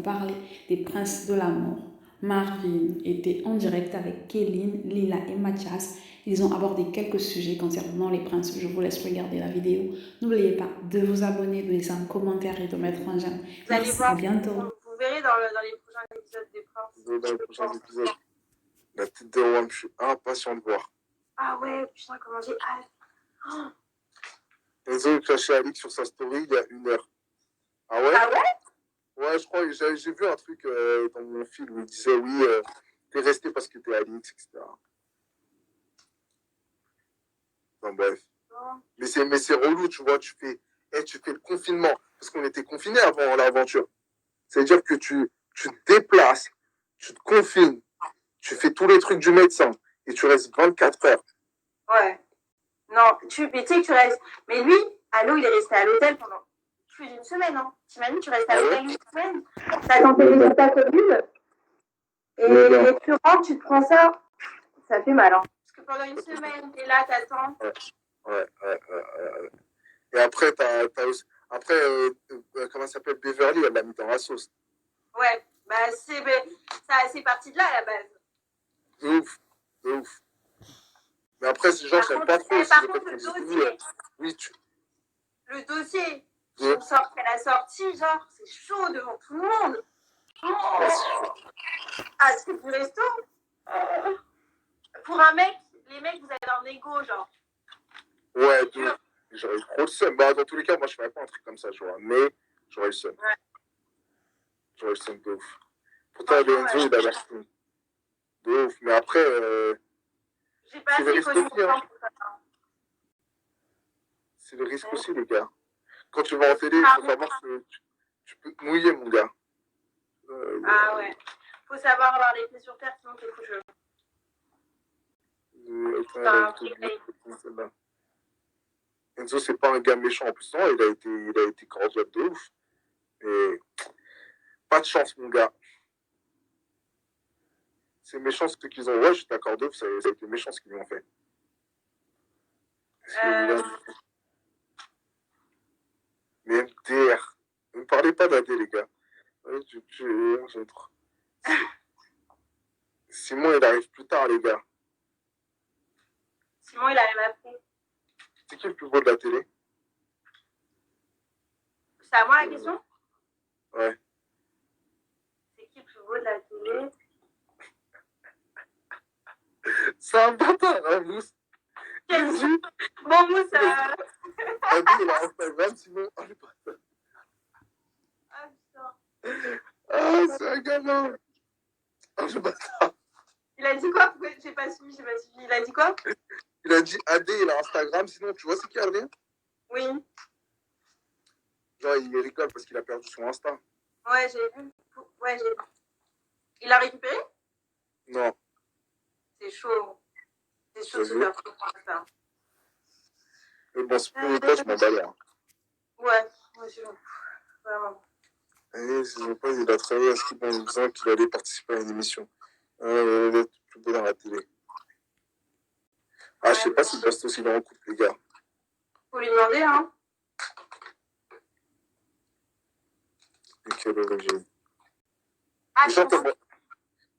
vont parler des princes de l'amour. Marvin était en direct avec Kéline, Lila et Mathias. Ils ont abordé quelques sujets concernant les princes. Je vous laisse regarder la vidéo. N'oubliez pas de vous abonner, de laisser un commentaire et de mettre un j'aime. Vous allez voir, à bientôt. Vous verrez dans les prochains épisodes des princes. Dans les prochains épisodes. La tête de Rome, je suis impatient de voir. Ah ouais, putain, comment j'ai hâte. Enzo a craché Alix sur sa story il y a 1 heure. Ah ouais? Ah ouais? Ouais, je crois, j'ai vu un truc dans mon fil où il disait oui, t'es resté parce que t'es Alix, etc. Enfin bref. Non. Mais c'est relou, tu vois, tu fais le confinement, parce qu'on était confinés avant l'aventure. C'est-à-dire que tu te déplaces, tu te confines, tu fais tous les trucs du médecin, et tu restes 24 heures. Ouais. Non, mais tu sais que tu restes. Mais lui, Allo, il est resté à l'hôtel pendant plus d'une semaine. Hein. T'imagines, tu restes à l'hôtel une semaine. T'attends tes résultats Covid. Et tu rentres, tu te prends ça. Ça fait mal. Hein. Parce que pendant une semaine, t'es là, t'attends. Ouais. Et après, comment ça s'appelle, Beverly, elle l'a mis dans la sauce. Ouais, bah c'est parti de là à la base. De ouf. Mais après, ces gens, j'aime pas trop. Par contre, le dossier. Oui, Le dossier. On sort qu'elle a sorti, genre, c'est chaud devant tout le monde. Oh. Ah, c'est du resto. Pour un mec, les mecs, vous avez un égo, genre. Ouais, j'aurais eu trop le seum. Bah, dans tous les cas, moi, je ferais pas un truc comme ça, tu vois. Mais j'aurais eu le seum. Ouais. J'aurais eu le seum de ouf. Pourtant, Enzo, il a l'air de ouf. Mais après, j'ai pas assez connu pour ça. C'est le risque aussi, les gars. Quand tu vas en télé, il faut savoir que tu peux te mouiller, mon gars. Ah ouais. Faut savoir avoir les pieds sur terre, sinon t'es foutu. Enzo, c'est pas un gars méchant en plus. Non, il a été cordial de ouf. Et pas de chance, mon gars. C'est méchant ce qu'ils ont. Ouais, je suis d'accord de ouf, ça a été méchant ce qu'ils ont fait. Mais MDR. Ne me parlez pas d'AD, les gars. Ouais, j'ai trop. Simon, il arrive plus tard, les gars. Simon, il arrive après. C'est qui le plus beau de la télé? C'est à moi la question? Ouais. C'est qui le plus beau de la télé? C'est un bâtard, hein, Mousse. Bon, Mousse, il a Instagram, Simon. Oh, le bâtard. Ah, putain. Ah, c'est un gamin. Oh, le bâtard. Il a dit quoi? Pourquoi j'ai pas suivi. Il a dit quoi? Il a dit AD, il a Instagram, sinon tu vois c'est qui Adrien? Oui. Genre, il rigole parce qu'il a perdu son Insta. Ouais, j'ai vu. Il l'a récupéré? Non. C'est chaud. C'est chaud de se faire prendre ça. Mais bon, c'est pour toi, je m'en bats là. Ouais, moi je vraiment. Et c'est pas, il a travaillé à ce qu'il en disant qu'il allait participer à une émission. Il est plus beau dans la télé. Ah, je sais pas s'il reste aussi dans le couple, les gars. Faut lui demander, hein. Et quelle origine. Ah,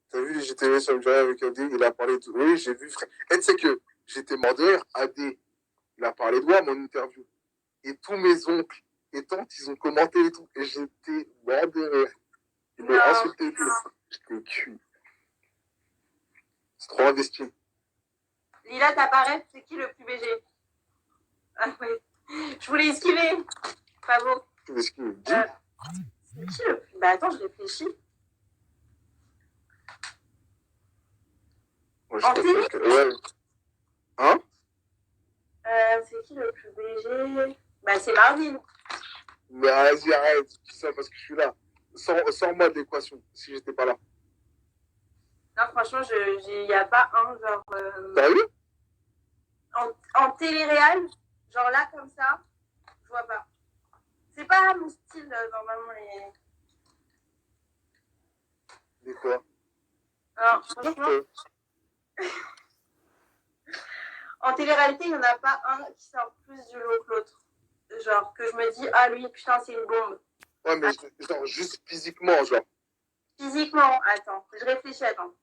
t'as vu les GTV sur le direct avec AD, il a parlé de... Oui, j'ai vu, frère. Et tu sais que j'étais mort de rire, AD, il a parlé de moi à mon interview. Et tous mes oncles et tantes, ils ont commenté et tout. Et j'étais mort de rire. Ils m'ont insulté et tout. J'étais cuit. C'est trop investi. Lila, t'apparaît, c'est qui le plus BG? Ah oui. Je voulais esquiver. Pas beau. Tu veux esquiver? C'est qui le plus... Bah attends, je réfléchis. Ouais, en télé? Ouais. Hein? C'est qui le plus BG? Bah c'est Marvin. Mais vas-y, arrête. Je dis ça parce que je suis là. Sors-moi de l'équation, si j'étais pas là. Non, franchement, il n'y a pas un genre... T'as vu? En télé-réal, genre là, comme ça, je vois pas. C'est pas mon style, normalement, les... Et quoi? Alors, franchement... En télé-réalité, il n'y en a pas un qui sort plus du lot que l'autre. Genre, que je me dis, ah lui, putain, c'est une bombe. Ouais, mais genre, juste physiquement, genre. Physiquement, attends, je réfléchis, attends.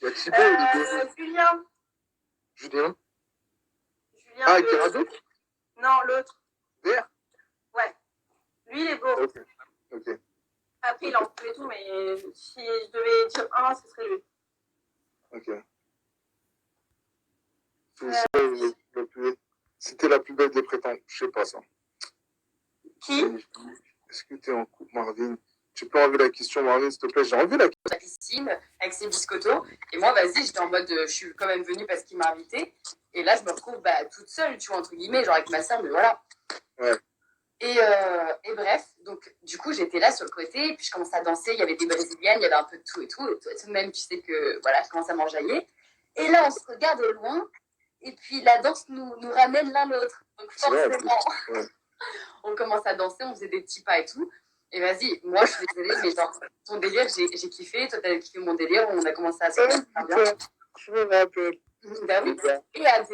Il y a Thibaut et les deux. Julien. Julien. Julien. Ah, Guerrado. Non, l'autre. Vert. Ouais. Lui, il est beau. Ok. Ok. Après, il en pouvait tout, mais si je devais dire un, ce serait lui. Ok. C'était la plus belle des prétendants. Je sais pas ça. Qui? Est-ce que tu es en couple, Marvin? Tu peux enlever la question, Marvin, s'il te plaît? J'ai enlevé la question. La piscine avec ses biscottos. Et moi, vas-y, j'étais en mode, je suis quand même venue parce qu'il m'a invitée. Et là, je me retrouve toute seule, tu vois, entre guillemets, genre avec ma soeur, mais voilà. Ouais. Et bref, donc du coup, j'étais là sur le côté, et puis je commençais à danser. Il y avait des brésiliennes, il y avait un peu de tout et tout. Et tout de même, tu sais que voilà, je commence à m'enjailler. Et là, on se regarde au loin, et puis la danse nous ramène l'un l'autre. Donc forcément, Ouais. on commence à danser, on faisait des petits pas et tout. Et vas-y, moi, je suis désolée, mais genre, ton délire, j'ai kiffé, toi, t'as kiffé mon délire, on a commencé à se faire bien. Je me rappelle. Bah oui. Et AD,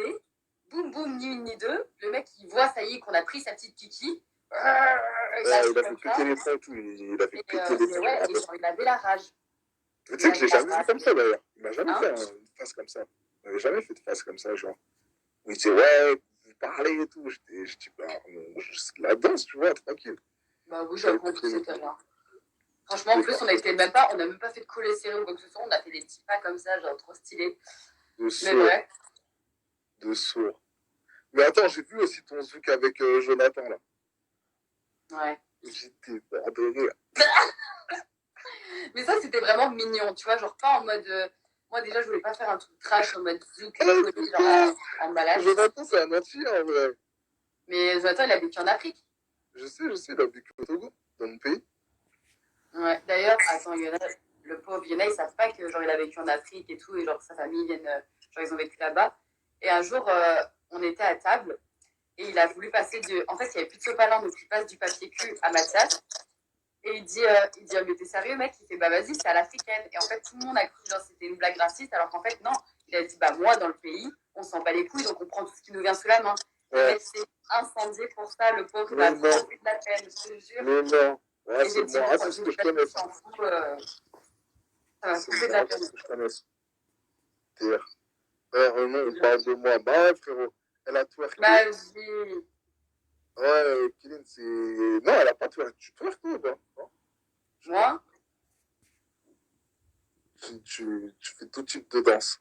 boum boum, ni une ni deux, le mec, il voit, ça y est, qu'on a pris sa petite kiki. Il a fait péter les trains et tout. Il a fait péter les trains. Ouais, et genre, il avait la rage. Tu sais que je l'ai jamais vu comme ça d'ailleurs. Il m'a jamais Hein? fait une face comme ça. Il m'avait jamais fait de face comme ça, genre. Où il disait ouais, vous parlez et tout. Je dis bah, la danse, tu vois, tranquille. Bah oui, j'avais compris que c'était rien. Franchement, en plus, on n'a même pas fait de collet serré ou quoi que ce soit, on a fait des petits pas comme ça, genre trop stylé. De Mais sourd. ouais. De sourd. Mais attends, j'ai vu aussi ton zouk avec Jonathan là. Ouais. J'étais mort de rire. Mais ça, c'était vraiment mignon, tu vois, genre pas en mode. Moi, déjà, je voulais pas faire un truc trash en mode zouk, genre en balade. Jonathan, c'est un entier en vrai. Mais Jonathan, il a vécu en Afrique. Je sais, il a vécu au Togo, dans mon pays. Ouais, d'ailleurs, attends, le pauvre Yona, ils savent pas que genre il a vécu en Afrique et tout, et genre sa famille viennent, genre ils ont vécu là-bas. Et un jour, on était à table et il a voulu passer en fait, il n'y avait plus de sopalin, donc il passe du papier cul à Mathias. Et il dit, oh, mais t'es sérieux, mec? Il fait, bah vas-y, c'est à l'africaine. Et en fait, tout le monde a cru genre c'était une blague raciste, alors qu'en fait, non. Il a dit, bah moi, dans le pays, on s'en bat les couilles, donc on prend tout ce qui nous vient sous la main. Ouais. Le mec s'est incendié pour ça, le pauvre, il a trop eu de la peine, je te jure. Mais non. Ouais, c'est dit, moi. Ah, c'est ce que je connais. Ça m'a coupé de la peine. C'est ce que je connais. Non, on parle de moi. Bah ouais, frérot. Elle a twerké. Bah oui. Ouais, Kéline, c'est. Non, elle a pas twerké. Tu twerques ou pas? Moi? Tu fais tout type de danse.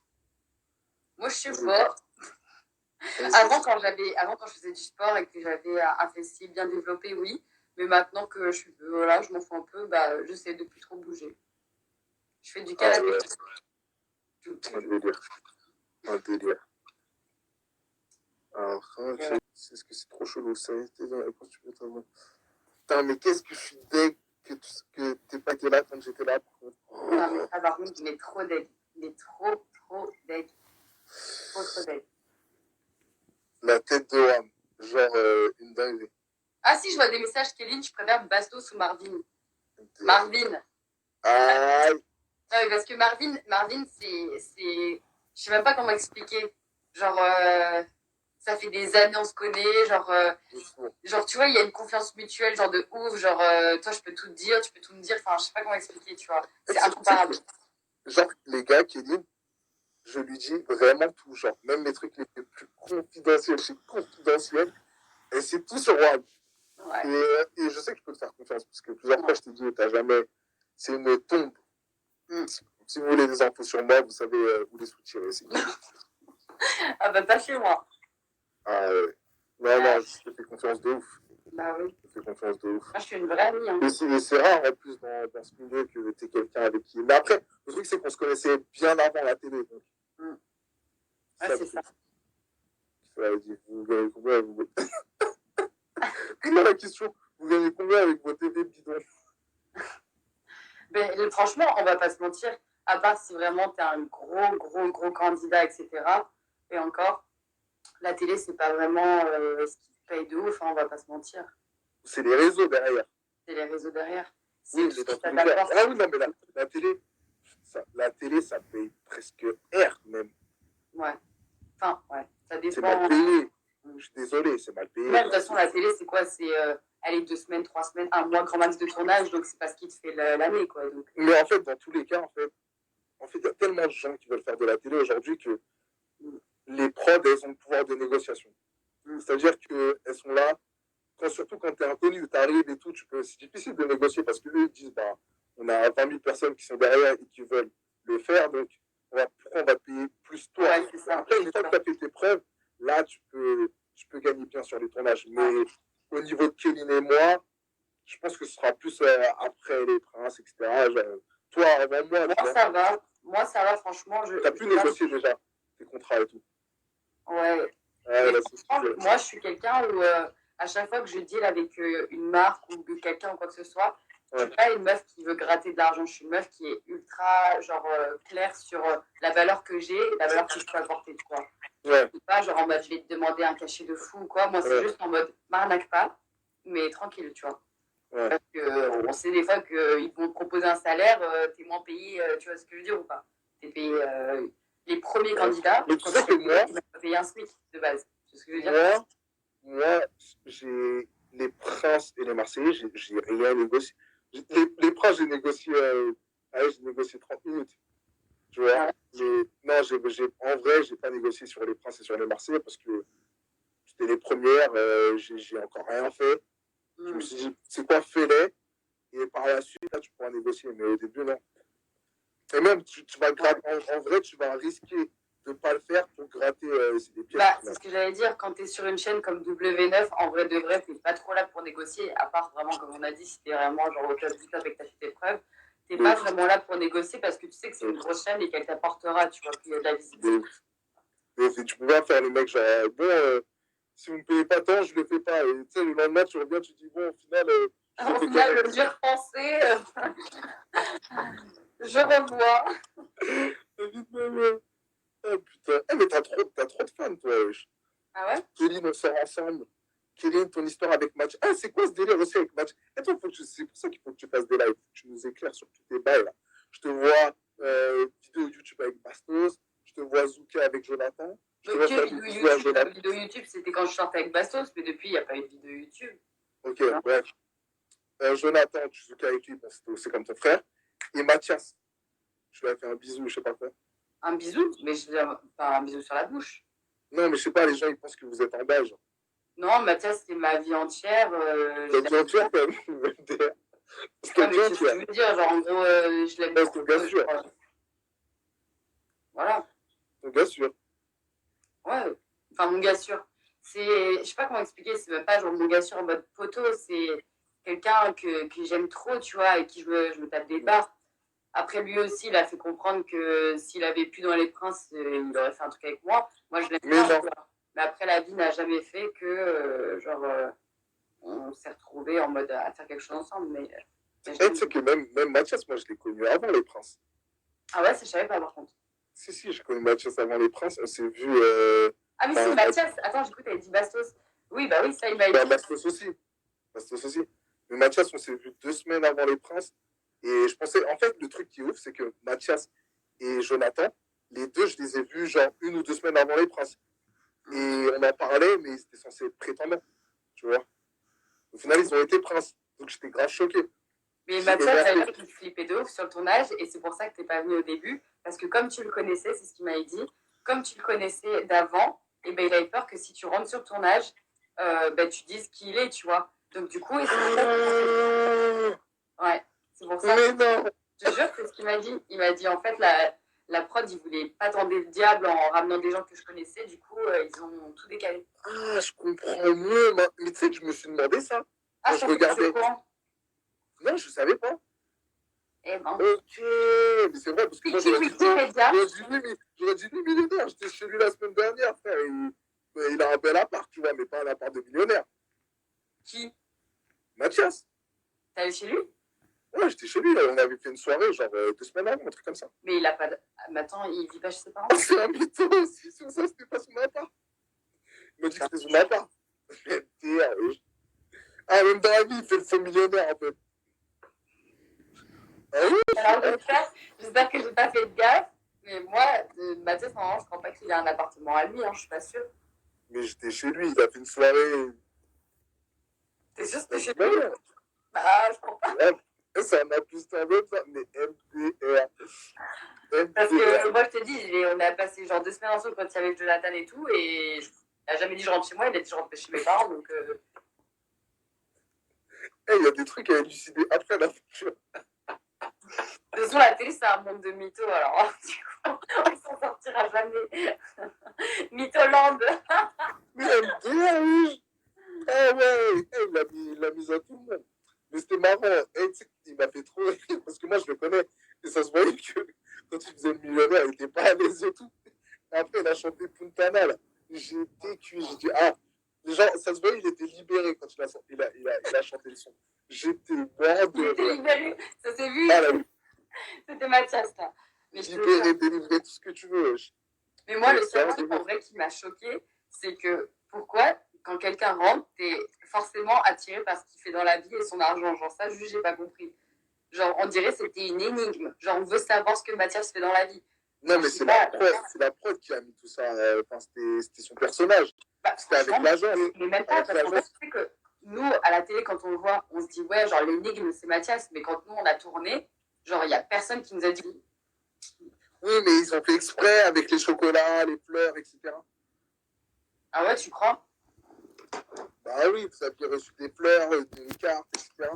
Moi, je sais pas. Avant, quand je faisais du sport et que j'avais un fessier bien développé, oui. Mais maintenant que je m'en fous un peu, bah, j'essaie de plus trop bouger. Je fais du canapé. Ah ouais. Un délire. Alors, c'est ce que c'est trop chelou. Ça a été dans la tu peux t'avoir. Putain, mais qu'est-ce que je suis deg que t'es pas été là quand j'étais là. Non, mais ça, par contre, il est trop deg. Il est trop deg. Trop deg. La tête de Wam. Genre, une dinguerie. Ah si, je vois des messages, Kéline, je préfère Bastos ou Marvin. Marvin. Aïe. Non, mais parce que Marvin, c'est... Je sais même pas comment expliquer. Genre, ça fait des années, on se connaît. Genre, tu vois, il y a une confiance mutuelle, genre de ouf. Genre, toi, je peux tout te dire, tu peux tout me dire. Enfin, je sais pas comment expliquer, tu vois. C'est incomparable. Genre, les gars, Kéline, je lui dis vraiment tout. Genre, même les trucs les plus confidentiels, c'est confidentiel. Et c'est tout sur Wam. Ouais. Et je sais que je peux te faire confiance, parce que plusieurs fois, je t'ai dit, t'as jamais... C'est une tombe. Si vous voulez des infos sur moi, vous savez où les soutirer. Ah bah, pas chez moi. Ah ouais. Non, je te fais confiance de ouf. Bah oui. Je te fais confiance de ouf. Moi, je suis une vraie amie. Hein. Et c'est rare, en plus, dans ce milieu, que t'es quelqu'un avec qui... Mais après, le truc, c'est qu'on se connaissait bien avant la télé. Donc... Ouais, c'est ça. Vous gagnez combien la question, vous gagnez combien avec vos TV bidons? Mais franchement, on va pas se mentir, à part si vraiment t'es un gros candidat, etc. Et encore, la télé, c'est pas vraiment ce qui te paye de ouf, hein, on va pas se mentir. C'est les réseaux derrière. C'est les réseaux derrière. Oui, mais dans tous les cas. Ah oui, non, mais la télé, ça paye presque R même. Ouais. Enfin, ouais, ça dépend. C'est mal payé. Je suis désolé, c'est mal payé. Même de toute façon, la télé, c'est quoi? allez, 2 semaines, 3 semaines, 1 mois, grand max de tournage, donc c'est pas ce qui te fait l'année, quoi. Donc, Mais en fait, dans tous les cas, il y a tellement de gens qui veulent faire de la télé aujourd'hui que les prods, elles ont le pouvoir de négociation. C'est-à-dire qu'elles sont là, surtout quand tu es inconnu, tu arrives et tout, c'est difficile de négocier parce qu'eux, ils disent, bah, on a 20 000 personnes qui sont derrière et qui veulent le faire, donc pourquoi on va te payer plus toi? ouais, c'est ça. Après, une fois que tu as fait tes preuves, là, tu peux gagner bien sur les tournages. Mais au niveau de Kevin et moi, je pense que ce sera plus après les princes, etc. Genre, toi, avant moi, Moi, ça va. Moi, ça va, franchement. tu as pu négocier déjà tes contrats et tout. Ouais. Là, moi, je suis quelqu'un où, à chaque fois que je deal avec une marque ou quelqu'un ou quoi que ce soit, je suis pas une meuf qui veut gratter de l'argent. Je suis une meuf qui est ultra, genre, claire sur la valeur que j'ai et la valeur que je peux apporter, tu vois. Ouais. C'est pas genre en mode, je vais te demander un cachet de fou ou quoi. Moi, c'est juste en mode, m'arnaque pas, mais tranquille, tu vois. Ouais. Parce qu'on sait des fois qu'ils vont te proposer un salaire, t'es moins payé, tu vois ce que je veux dire ou pas? T'es payé les premiers candidats, mais tu sais que moi, ils vont payer un SMIC de base. Tu sais ce que je veux dire? Moi, j'ai les Princes et les Marseillais, j'ai rien négocié. Les Princes, j'ai négocié 30 minutes. Tu vois? Mais non, en vrai, j'ai pas négocié sur les Princes et sur les Marseillais parce que c'était les premières, j'ai encore rien fait. Je me suis dit, c'est quoi, fais-les. Et par la suite, là, tu pourras négocier. Mais au début, non. Et même, tu vas gratter, en vrai, tu vas risquer de ne pas le faire pour gratter des pièces. Bah, c'est ce que j'allais dire. Quand tu es sur une chaîne comme W9, en vrai de vrai, tu n'es pas trop là pour négocier. À part vraiment, comme on a dit, si tu es vraiment genre au top du top et que tu as fait tes preuves, tu n'es pas vraiment là pour négocier parce que tu sais que c'est une grosse chaîne et qu'elle t'apportera, tu vois, qu'il y a de la visibilité. Tu peux pas faire le mec genre, bon, si vous ne me payez pas tant, je le fais pas. Et tu sais, le lendemain, tu reviens, tu dis, bon, au final. Au final, le vieux français, je revois. Oh putain. Mais t'as trop de fans, toi, wesh. Ah ouais? Kéline, on sort ensemble. Kéline, ton histoire avec Match. Ah, c'est quoi ce délire aussi avec Match? Et toi, c'est pour ça qu'il faut que tu fasses des lives. Tu nous éclaires sur tous tes bails, là. Je te vois vidéo YouTube avec Bastos. Je te vois Zouka avec Jonathan. Je te vois faire des vidéos à Jonathan. La vidéo YouTube, c'était quand je sortais avec Bastos, mais depuis, il n'y a pas eu de vidéo YouTube. Ok, bref. Jonathan, tu Zouka avec lui, bon, c'est comme ton frère. Et Mathias, je lui ai fait un bisou, je sais pas quoi. Un bisou? Mais je pas un bisou sur la bouche. Non, mais je sais pas, les gens, ils pensent que vous êtes en beige. Non, Mathias, c'est ma vie entière. Ta vie entière, quand même. C'est ce que je veux dire, genre, en gros, je l'aime beaucoup. Ton gars sûr. Voilà. Ton gars sûr. Ouais, enfin, mon gars sûr. Je sais pas comment expliquer, c'est même pas genre mon gars sûr en mode poteau, c'est quelqu'un que j'aime trop, tu vois, avec qui je me tape des barres. Après, lui aussi, il a fait comprendre que s'il avait pu dans Les Princes, il aurait fait un truc avec moi. Moi, je l'aime bien. Mais après, la vie n'a jamais fait que, on s'est retrouvés en mode à faire quelque chose ensemble. Mais tu sais que même Mathias, moi, je l'ai connu avant Les Princes. Ah ouais, je savais pas, par contre. Si, j'ai connu Mathias avant Les Princes. On s'est vu. Ah, mais si, Mathias. Attends, j'écoute, elle dit Bastos. Oui, bah oui, ça, il m'a dit. Bastos aussi. Mais Mathias, on s'est vu 2 semaines avant Les Princes. Et je pensais, en fait, le truc qui est ouf, c'est que Mathias et Jonathan, les deux, je les ai vus genre 1 ou 2 semaines avant Les Princes. Et on en parlait, mais ils étaient censés être prétendants. Tu vois. Au final, ils ont été princes. Donc j'étais grave choqué. Mais Mathias, ça veut dire qu'il flippait de ouf sur le tournage. Et c'est pour ça que t'es pas venu au début. Parce que comme tu le connaissais, c'est ce qu'il m'avait dit, comme tu le connaissais d'avant, et ben, il avait peur que si tu rentres sur le tournage, tu dises qui il est, tu vois. Donc du coup, ouais, c'est pour ça. Mais non. Je te jure, c'est ce qu'il m'a dit. Il m'a dit, en fait, la prod, ils voulaient pas tenter le diable en ramenant des gens que je connaissais. Du coup, ils ont tout décalé. Ah, je comprends mieux. Mais tu sais que je me suis demandé ça. Ah, je regardais. Non, je savais pas. Eh ben. Ok, mais c'est vrai, parce que moi, j'aurais dit lui millionnaire. J'étais chez lui la semaine dernière, frère. Il a un bel appart, tu vois, mais pas un appart de millionnaire. Qui? Mathias. T'es allé chez lui? Ouais, j'étais chez lui, on avait fait une soirée, genre 2 semaines avant, un truc comme ça. Mais il a pas de... Mais attends, il vit pas chez ses parents? C'est un mytho aussi, sur ça, c'était pas son appart. Il m'a dit que c'était son appart. Ah, même dans la vie, il fait le faux millionnaire, en fait. Ah oui. Alors, j'espère que j'ai pas fait de gaffe, mais moi, Mathias, normalement, je crois pas qu'il a un appartement à lui, hein, je suis pas sûre. Mais j'étais chez lui, il a fait une soirée. C'est juste que chez Bah, lui. non. Bah, je crois pas. Ouais, ça en a plus qu'un même, ça, mais MDR. Parce MDR. que moi, je te dis, on a passé genre 2 semaines ensemble quand il y avait Jonathan et tout, et il n'a jamais dit je rentre chez moi, il a dit je rentre chez mes parents, donc. Il y a des trucs à élucider après la future. De toute façon, la télé, c'est un monde de mythos, alors du coup, on s'en sortira jamais. Mytholand. Mais MDR, oui. Ah ouais, il l'a mis à tout le monde. Mais c'était marrant. Tu sais, il m'a fait trop rire parce que moi, je le connais. Et ça se voyait que quand il faisait le millionnaire, il était pas à l'aise et tout. Et après, il a chanté Puntana, là. J'étais cuit. J'ai dit, ah, genre, ça se voyait, il était libéré quand il a chanté le son. J'étais mort Il de était rire. libéré, ça s'est vu. Ah, là, C'était Mathias, là. Mais je te libéré, jure. délivré, tout ce que tu veux. Mais moi, le Ouais, seul ça, truc en vrai qui m'a choqué, c'est que pourquoi, quand quelqu'un rentre, t'es forcément attiré par ce qu'il fait dans la vie et son argent. Genre, ça, juste, j'ai pas compris. Genre, on dirait que c'était une énigme. Genre, on veut savoir ce que Mathias fait dans la vie. Non, mais c'est la prod qui a mis tout ça. Enfin, c'était son personnage. Bah, C'était avec l'agence. mais même pas, Avec parce qu'en fait, l'agence. tu sais que nous, à la télé, quand on le voit, on se dit, ouais, genre, l'énigme, c'est Mathias. Mais quand nous, on a tourné, genre, il y a personne qui nous a dit. Oui, mais ils ont fait exprès avec les chocolats, les fleurs, etc. Ah ouais, tu crois? Bah oui, vous aviez reçu des fleurs, une carte, etc.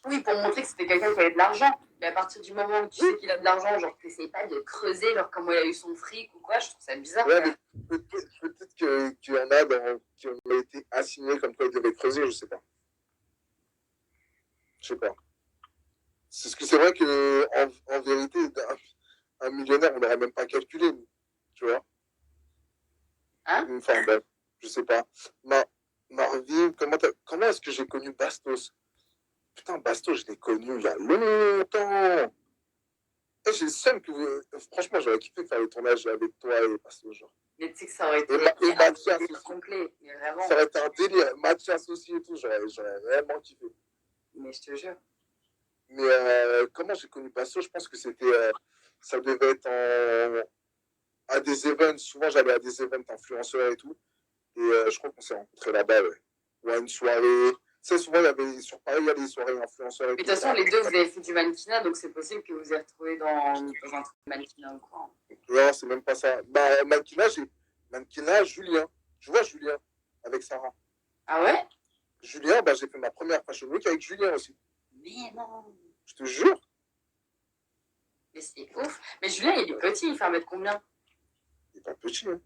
Oui, pour montrer que c'était quelqu'un qui avait de l'argent. Mais à partir du moment où tu sais qu'il a de l'argent, genre, t'essayes pas de creuser, genre, comment il a eu son fric ou quoi, je trouve ça bizarre. Ouais, mais peut-être qu'il y en a qui ont été assignés comme quoi ils devaient creuser, je sais pas. Je sais pas. C'est ce que c'est vrai que en vérité, un millionnaire, on n'aurait même pas calculé, nous, tu vois. Hein? Enfin, bref, je sais pas. Marvin, comment est-ce que j'ai connu Bastos? Putain, Bastos, je l'ai connu il y a longtemps. Et j'ai le seum que franchement, j'aurais kiffé faire le tournage avec toi et Bastos, genre. Mais tu sais que ça aurait été Et Mathias aussi. complet, mais vraiment. Ça aurait été un délire. Mathias aussi et tout, j'aurais vraiment kiffé. Mais je te jure. Mais comment j'ai connu Bastos? Je pense que c'était. Ça devait être à des events. Souvent, j'allais à des events influenceurs et tout. Et je crois qu'on s'est rencontrés là-bas, ouais. Ou à une soirée. Tu sais, souvent, sur Paris, il y a des soirées influenceurs et Mais tout. de toute façon, les deux, vous avez fait du mannequinat, donc c'est possible que vous vous ayez retrouvés dans un truc de mannequinat ou quoi. Non, c'est même pas ça. Bah, mannequinat, Julien. Je vois Julien avec Sarah. Ah ouais? Julien, bah, j'ai fait ma première Fashion Week avec Julien aussi. Mais non. Je te jure. Mais c'est ouf. Mais Julien, il est petit, il fait 1 mètre combien? Il est pas petit, hein.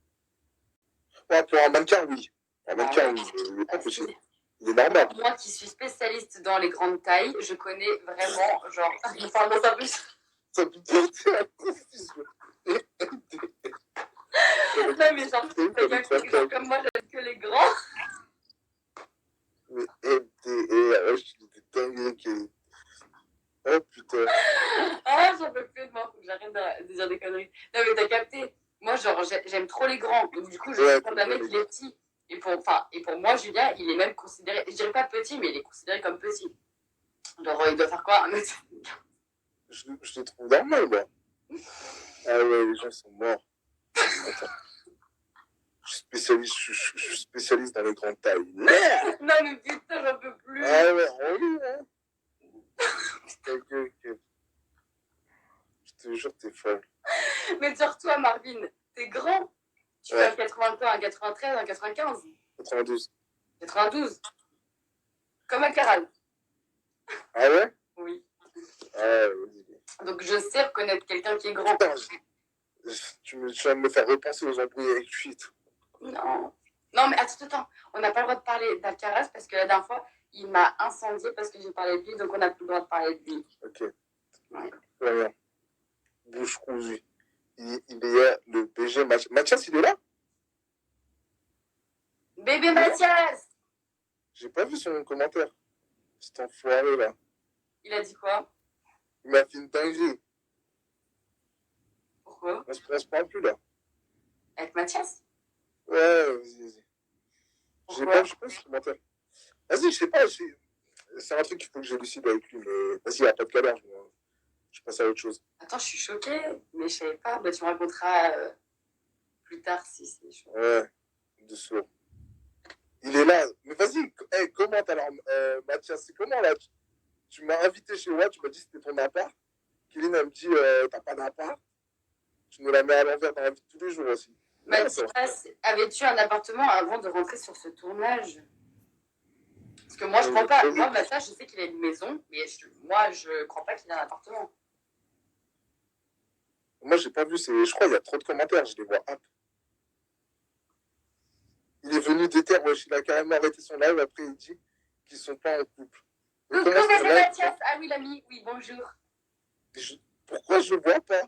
Ouais, pour un mannequin, oui. Un mannequin, oui. Il est pas Ah, petit. si. Il est normal. Moi qui suis spécialiste dans les grandes tailles, je connais vraiment, genre, enfin, dans un peu. Ça peut porter à confusion. Non, mais genre, quelqu'un qui genre comme moi, j'aime que les grands. Mais MDR, je suis des dingueries qui. Oh putain. Ah, j'en peux plus de moi, faut que j'arrête de dire des conneries. Non, mais t'as capté. Moi, genre, j'aime trop les grands. Donc, du coup, je suis comme un mec qui est petit. Et pour moi, Julien, il est même considéré, je dirais pas petit, mais il est considéré comme petit. Genre, il doit faire quoi? Je le trouve normal, moi. Ah ouais, les gens sont morts. Attends. Je suis spécialiste dans les grandes tailles. Non, mais putain, j'en peux plus. Ah ouais, oui, hein. Ok. Je te jure, t'es folle. Mais genre, toi, Marvin, t'es grand. Tu fais un 81, un 93, un 95. 92. 92. Comme un Caral. Ah ouais? Oui. Ah vas-y. Donc, je sais reconnaître quelqu'un qui est grand. Putain, tu vas me faire repenser aux embrouilles avec lui et tout. Non. Non, mais attends. On n'a pas le droit de parler d'Alcaraz parce que la dernière fois, il m'a incendié parce que j'ai parlé de lui, donc on n'a plus le droit de parler de lui. Ok. Ouais. Voilà. Bouche cousue. Il est le BG Mathias. Mathias, il est là? Bébé Mathias! J'ai pas vu son commentaire. Cet enfoiré là. Il a dit quoi? Il m'a fait une dinguerie. Pourquoi? On se parle plus là. Avec Mathias? Ouais, vas-y. J'ai pas vu ce commentaire. Vas-y, je sais pas. C'est un truc qu'il faut que j'élucide avec lui, mais vas-y, il n'y a pas de galère. Je passe à autre chose. Attends, je suis choquée, mais je savais pas. Bah, tu me raconteras plus tard si c'est chaud. Ouais, de sourd. Il est là. Mais vas-y, commente alors. Mathias, c'est comment là? Tu m'as invité chez moi, tu m'as dit que c'était ton appart. Kéline, elle me dit, t'as pas d'appart. Tu nous la mets à l'envers dans la vie de tous les jours aussi. Mathias, avais-tu un appartement avant de rentrer sur ce tournage? Parce que moi, je crois pas. Moi, Mathias, je sais qu'il a une maison, mais moi, je crois pas qu'il a un appartement. Moi, j'ai pas vu, je crois qu'il y a trop de commentaires, je les vois. Hop. Il est venu déter, wesh, il a carrément arrêté son live, après il dit qu'ils sont pas en couple. Coucou, c'est Mathias. Ah oui, l'ami, oui, bonjour. Pourquoi je le vois pas?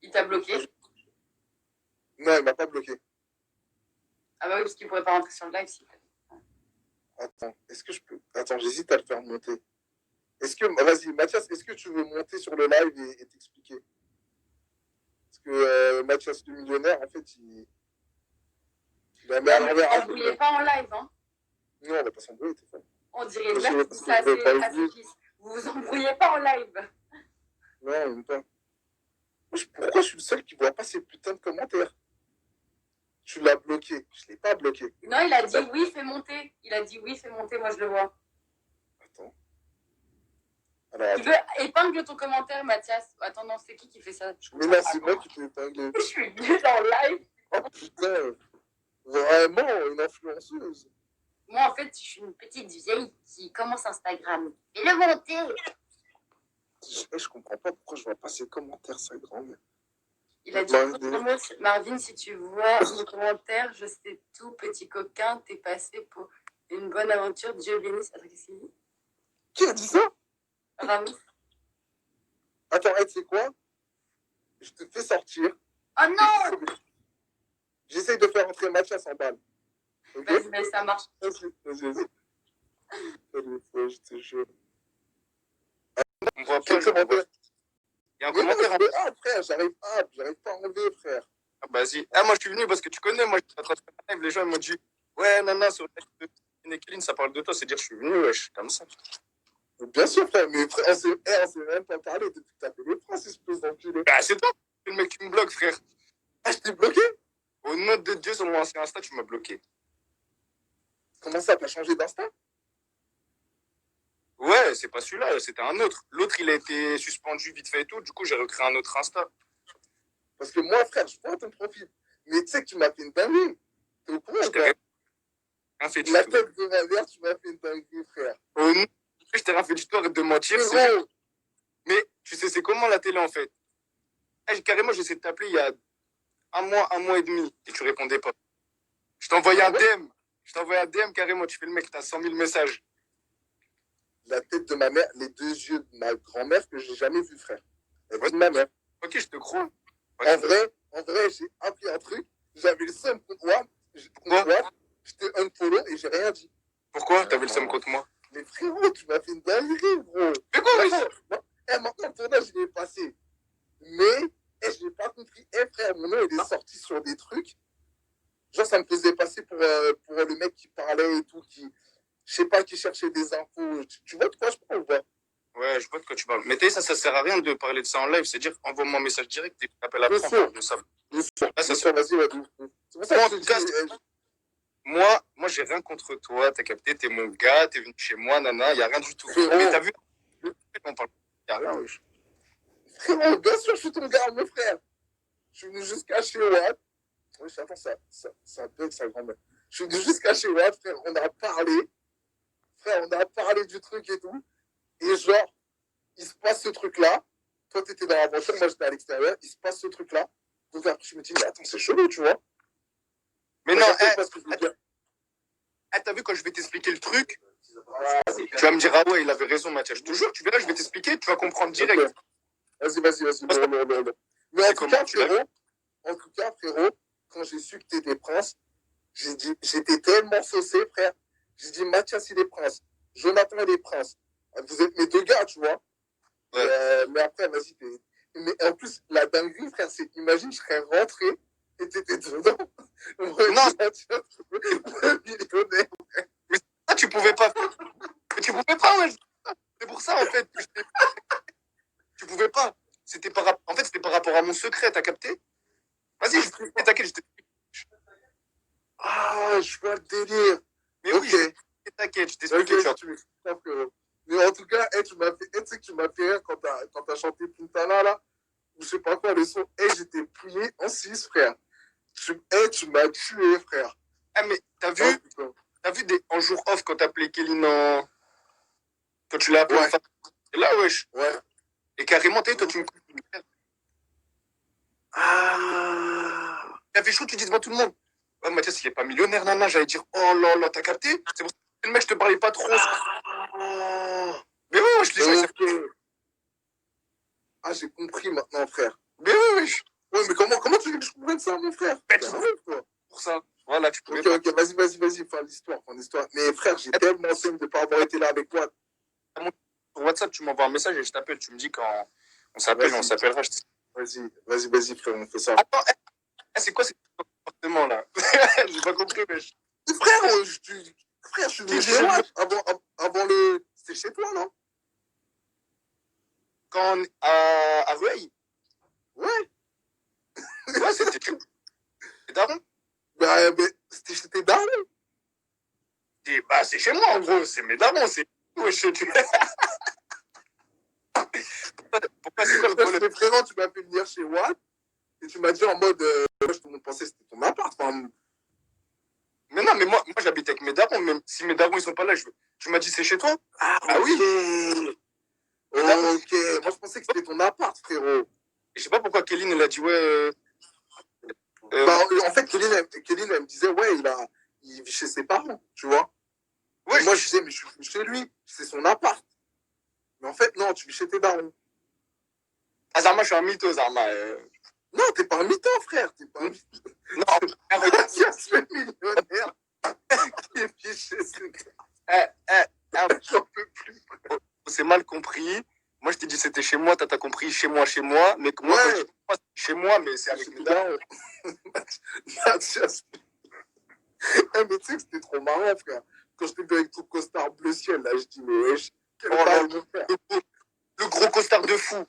Il t'a bloqué? Non, il m'a pas bloqué. Ah bah oui, parce qu'il pourrait pas rentrer sur le live s'il plaît. Attends, est-ce que je peux... Attends, j'hésite à le faire monter. Vas-y, Mathias, est-ce que tu veux monter sur le live et t'expliquer? Parce que Mathias le millionnaire, en fait, il a mis à l'envers. Vous n'embrouillez pas en live, hein? Non, on va pas s'embrouiller, t'es fan. On dirait bien que ça assez glisse. Vous vous embrouillez pas en live. Non, même pas. Pourquoi je suis le seul qui voit pas ces putains de commentaires? Tu l'as bloqué. Je l'ai pas bloqué. Non, il a dit oui, fais monter. Il a dit oui, fais monter, moi je le vois. Attends. Alors, tu veux épingle ton commentaire, Mathias? Attends, non, c'est qui fait ça? Mais là, c'est moi qui peux épingler. Je suis nulle en live. Oh putain. Vraiment, une influenceuse. Moi, en fait, je suis une petite vieille qui commence Instagram. Et le monter. Je comprends pas pourquoi je vois pas ces commentaires, sa grand-mère. Il a dit Marvin, si tu vois mes commentaires, je sais tout, petit coquin, t'es passé pour une bonne aventure, Dieu bénisse. Attends, qu'est-ce qu'il dit? Qui a dit ça? Ramis. Attends, tu sais quoi? Je te fais sortir. Oh non! J'essaye de faire entrer Mathias en balle. Okay? Vas-y, mais ça marche. Vas-y. Je te jure. On voit pas, il y a un commentaire. Ah, frère, j'arrive pas à enlever, frère. Ah, vas-y. Ah, moi, je suis venu parce que tu connais, moi, je suis en train de faire un live. Les gens, ils m'ont dit, ouais, nana, sur le live de Kéline, ça parle de toi. C'est dire, je suis venu, wesh, comme ça. Bien sûr, frère, mais frère, on s'est même pas parlé depuis que t'as fait les phrases, espèce d'enculé. Ah, c'est toi, le mec qui me bloque, frère. Ah, je t'ai bloqué? Au nom de Dieu, sur mon ancien Insta, tu m'as bloqué. Comment ça, t'as changé d'Insta? Ouais, c'est pas celui-là, c'était un autre. L'autre, il a été suspendu vite fait et tout. Du coup, j'ai recréé un autre Insta. Parce que moi, frère, je vois ton profil. Mais tu sais que tu m'as fait une dinguerie. T'es au courant, frère? Rien fait du La tout. tête de ma mère, tu m'as fait une dinguerie, frère. Au nom, je t'ai rien fait du tout, arrête de mentir. Mais tu sais, c'est comment la télé, en fait? Carrément, j'essaie de t'appeler il y a un mois et demi, et tu répondais pas. Je t'envoyais un DM. Je t'envoyais un DM carrément. Tu fais le mec, t'as 100 000 messages. La tête de ma mère, les deux yeux de ma grand-mère que j'ai jamais vu, frère. La tête de ma mère. Ok, je te crois. En vrai, j'ai appris un truc. J'avais le seum contre moi. J'étais unfollow et j'ai rien dit. Pourquoi t'avais le seum contre moi? Mais frérot, tu m'as fait une dinguerie, gros. Mais quoi, maintenant, le tournage, il est passé. Mais, je n'ai pas compris. Frère, mon nom, il est sorti sur des trucs. Genre, ça me faisait passer pour le mec qui parlait et tout, je sais pas, qui cherchait des infos. Tu vois de quoi je parle ou pas? Ouais, je vois de quoi tu parles. Mais t'as ça sert à rien de parler de ça en live. C'est-à-dire, envoie-moi un message direct et tu t'appelles après. Bien sûr, vas-y. C'est pour ça que je dis... Moi, j'ai rien contre toi. T'as capté, t'es mon gars, t'es venu chez moi, nana. Y a rien du tout. Mais t'as vu, on parle. Y a rien, wesh. Frérot, bien sûr, je suis ton gars, mon frère. Je suis venu jusqu'à chez Watt. Oui, attends, ça bug, sa grand-mère. Je suis venu jusqu'à chez Watt, frère. On a parlé. Frère, on a parlé du truc et tout. Et genre, il se passe ce truc-là. Toi, t'étais dans la voiture, moi, j'étais à l'extérieur. Il se passe ce truc-là. Donc après, je me dis, mais attends, c'est chelou, tu vois. Mais non, t'as vu quand je vais t'expliquer le truc, tu vas me dire, ah ouais, il avait raison, Mathias. Je te jure, tu verras, je vais t'expliquer, tu vas comprendre direct. Okay. Vas-y. Non. Mais en tout cas, frérot, quand j'ai su que t'étais prince, j'étais tellement saucé, frère. J'ai dit, Mathias, il est prince. Jonathan, il est prince. Vous êtes mes deux gars, tu vois. Ouais. Mais après, vas-y. Mais en plus, la dinguerie, frère, c'est qu'imagine, je serais rentré et t'étais dedans. Non, millionnaire. Mais ça, tu pouvais pas. Mais tu pouvais pas, ouais. C'est pour ça, en fait. Tu pouvais pas. En fait, c'était par rapport à mon secret, t'as capté? Vas-y, t'inquiète, Ah, je vois le délire. Mais Ok. oui, t'inquiète, je t'explique. Ok, tu m'expliques ça, frérot. Mais en tout cas, tu sais que tu m'as fait rire quand t'as chanté Puntana, là, ou je sais pas quoi, le son. J'étais plié en 6, frère. Tu m'as tué, frère. Ah, mais Oh, putain. t'as vu en jour off quand t'as appelé Kéline en. Quand tu l'as appelé Ouais. en face. Et là, wesh. Ouais. Et carrément, toi, tu me. Ah. T'avais chaud, tu dis devant tout le monde. Ouais, Mathias, il est pas millionnaire, nana. J'allais dire, oh là là, t'as capté? C'est pour ça que le mec, je te parlais pas trop. Ah. Mais ouais, wesh, les gens, Ok. Ah, j'ai compris maintenant, frère. Mais ouais, wesh. Ouais, mais comment tu veux que je comprenne ça, mon frère? Mais T'es tu- un ouf, toi. Pour ça. Voilà, tu pouvais Ok, pas. ok, vas-y, fin l'histoire. Mais frère, j'ai tellement somme de ne pas avoir été là avec toi. Sur WhatsApp, tu m'envoies un message et je t'appelle. Tu me dis quand on s'appelle, Vas-y. on s'appellera. Vas-y, frère, on fait ça. Attends, c'est quoi ce comportement là? J'ai pas compris, wesh. Frère, frère, je suis venu chez moi avant le. C'était chez toi, non? Quand à Rueil? Ouais. Ouais, c'était daron. Bah, c'était chez tes darons. Bah, c'est chez moi en gros, c'est mes darons, c'est. Wesh, Pourquoi c'est quoi le problème? Mais frérot, tu m'as fait venir chez Watt et tu m'as dit en mode. Moi, je pensais que c'était ton appart. Enfin, Mais non, mais moi j'habite avec mes darons, même si mes darons ils sont pas là, tu m'as dit c'est chez toi? ah, oui. Ok. Moi, je pensais que c'était ton appart, frérot. Et je sais pas pourquoi Kéline elle a dit ouais. Bah, en fait, Kéline, elle me disait, ouais, il vit chez ses parents, tu vois. Ouais, Moi, je disais, mais je suis venu chez lui, c'est son appart. Mais en fait, non, tu vis chez tes darons. Ah, Zarma, je suis un mytho, Zarma. Non, t'es pas un mytho, frère. T'es pas un mytho. Non, Mathias, le millionnaire qui est fiché chez J'en peux plus. on s'est mal compris. Moi, je t'ai dit c'était chez moi, t'as compris chez moi. Mais moi, Ouais. quand je dis moi, c'est chez moi, mais c'est avec Chez mes tes darons. darons. Mathias. Mais tu sais que c'était trop marrant, frère. Quand je t'ai vu avec ton costard bleu ciel, là, je dis, mais wesh, quel Oh là bail, là. mon frère. Le gros costard de fou.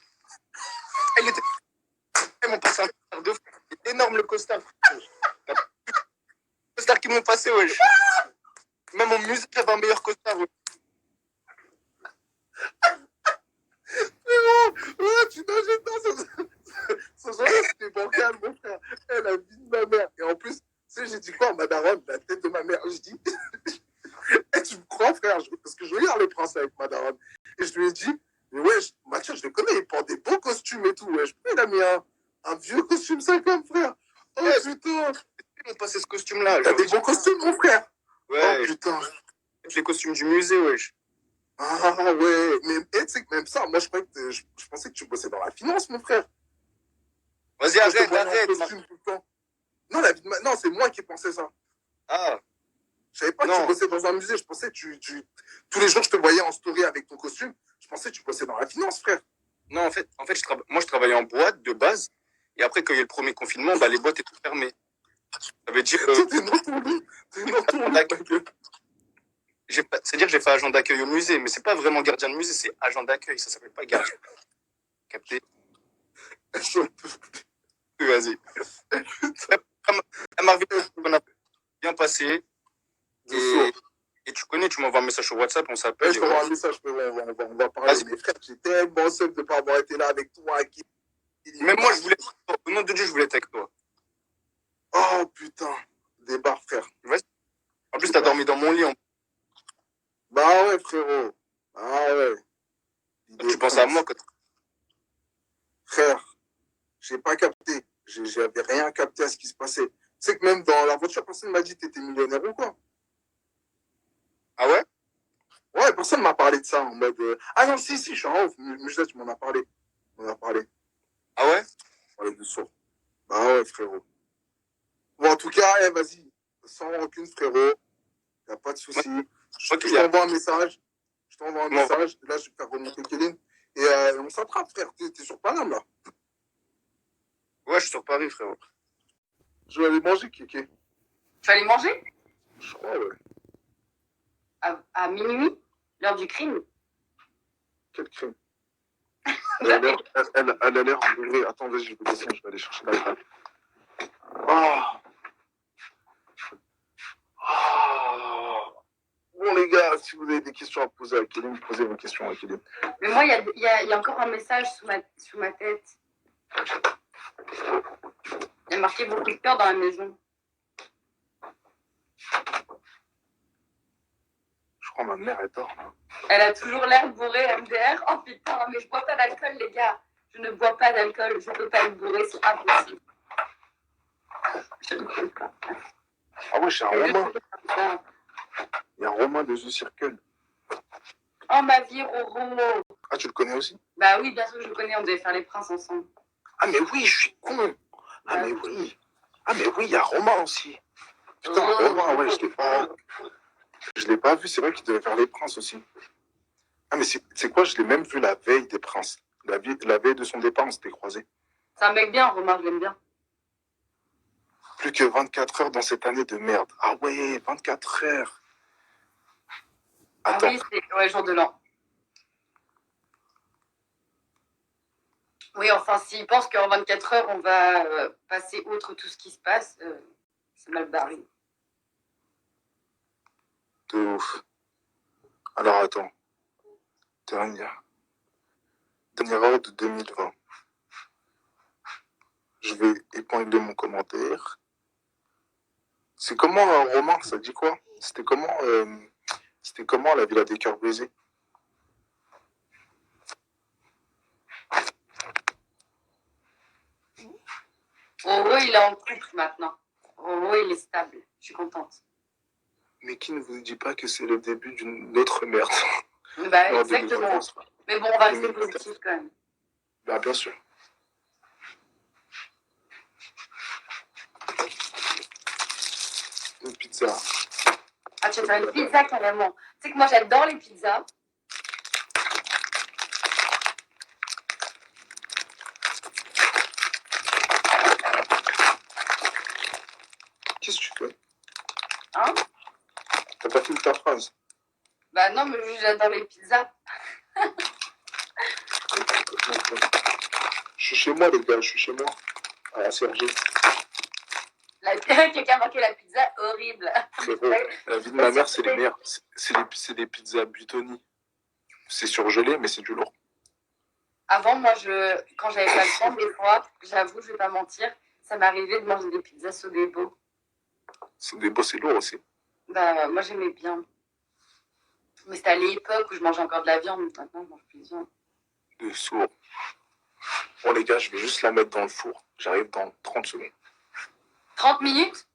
Ils m'ont passé un costard de fou. C'est énorme le costard. Le costard qu'ils m'ont passé, wesh. Même en musée, j'avais un meilleur costard, wesh. Ouais, tu nageais dans ce jour-là, c'était bancal, mon frère. La vie de ma mère. Et en plus, tu sais, j'ai dit quoi, ma daronne, la tête de ma mère. Je dis, tu me crois, frère? Parce que je regarde le prince avec ma daronne. Et je lui ai dit, mais ouais, Mathieu, je le connais, il porte des beaux costumes et tout. Ouais. Pourquoi il a mis un vieux costume sale comme frère? Oh Ouais. putain, Ils m'ont passé ce costume-là. t'as des beaux costumes, mon frère? Ouais, Oh putain. les costumes du musée, wesh. Ah ouais, mais tu sais que même ça, moi je pensais que tu bossais dans la finance, mon frère. Vas-y, Moi, je te arrête, voyais en arrête. costume tout le temps. Non, non, c'est moi qui pensais ça. Ah, Je savais pas que Non. tu bossais dans un musée. Je pensais que tous les jours je te voyais en story avec ton costume. Je pensais que tu bossais dans la finance, frère. non, en fait moi, je travaillais en boîte de base. Et après, quand il y a eu le premier confinement, bah, les boîtes étaient fermées. Ça veut dire T'es dans ton lit. T'es dans ton lit, ma gueule. c'est-à-dire que j'ai fait agent d'accueil au musée, mais c'est pas vraiment gardien de musée, c'est agent d'accueil, ça s'appelle pas gardien. Capté? Vas-y. Marvin, on a bien passé. Et tu connais, tu m'envoies un message sur WhatsApp, on s'appelle. Je t'envoie un message, frérot, on va parler. Vas-y. Mais frère, j'ai tellement seul de ne pas avoir été là avec toi. Même moi, au nom de Dieu, je voulais être avec toi. Oh putain, des barres, frère. En plus, t'as dormi dans mon lit. Bah ouais, frérot. Ah ouais. Tu pensais à moi quand Frère, j'ai pas capté. J'avais rien capté à ce qui se passait. Tu sais que même dans la voiture, personne m'a dit que t'étais millionnaire ou quoi. Ah ouais? Ouais, personne m'a parlé de ça en mode. Ah non, si, je suis en off. Mujda, tu m'en as parlé. On a parlé. Ah ouais? On parlait de sourd. Bah ouais, frérot. Bon, en tout cas, vas-y. Sans rancune, frérot. Y a pas de souci. Je t'envoie un message. Là, je vais faire remonter Kéline. Et on s'attrape, frère. T'es sur Paname, là. Ouais, je suis sur Paris, frérot. Je vais aller manger, Kéké. Tu vas aller manger Je crois, ouais. à minuit, l'heure du crime. Quel crime. Elle a l'air bourrée. Attends, vas-y, je vais descendre, je vais aller chercher la table. Ah. si vous avez des questions à poser à Kéline, posez vos questions à Kéline. Mais moi, il y a encore un message sous ma tête. Il y a marqué beaucoup de peur dans la maison. Je crois que ma mère, elle dort. Là. Elle a toujours l'air bourrée, MDR. Oh putain, mais je bois pas d'alcool, les gars. Je ne bois pas d'alcool. Je peux pas être bourrée, c'est impossible. Je ne peux pas. Ah ouais, c'est un Romain. Il y a un Romain de The Circle. Oh ma vie, Roro. Ah, tu le connais aussi? Bah oui, bien sûr que je le connais, on devait faire les princes ensemble. Ah, mais oui, je suis con. Ah, mais oui. Ah, mais oui, il y a Romain aussi. Putain, Romain, ouais, je l'ai pas vu. C'est vrai qu'il devait faire les princes aussi. Ah, mais c'est quoi? Je l'ai même vu la veille des princes. La veille de son départ, on s'était croisés. C'est un mec bien, Romain, je l'aime bien. Plus que 24 heures dans cette année de merde. Ah ouais, 24 heures. Attends. Ah oui, c'est jour de l'an. Oui, enfin, s'il pense qu'en 24 heures, on va passer outre tout ce qui se passe, c'est mal barré. De ouf. Alors attends. Dernière heure de 2020. Je vais épingler mon commentaire. C'est comment, Romain, ça dit quoi? C'était comment la Villa des Cœurs Brisés? Roro, il est en couple maintenant. Roro, il est stable. Je suis contente. Mais qui ne vous dit pas que c'est le début d'une autre merde? Bah, Non, exactement. 2023. Mais bon, on va rester positif quand même. Bah, bien sûr. Une pizza. Ah, tu vas faire une pizza carrément. Tu sais que moi, j'adore les pizzas. Qu'est-ce que tu fais? Hein? T'as pas fini ta phrase? Bah non, mais juste, j'adore les pizzas. Je suis chez moi, les gars, je suis chez moi. À la Sergi. Quelqu'un a marqué la pizza horrible. Frérot, la vie de ma mère, c'est les meilleurs. C'est des pizzas Buitoni. C'est surgelé, mais c'est du lourd. Avant, moi, quand j'avais pas le temps, des fois, j'avoue, je vais pas mentir, ça m'arrivait de manger des pizzas Sodebo. Sodebo, c'est lourd aussi. Bah, moi, j'aimais bien. Mais c'était à l'époque où je mangeais encore de la viande. Maintenant, je mange plus de viande. De sourd. Bon, les gars, je vais juste la mettre dans le four. J'arrive dans 30 secondes. 30 minutes?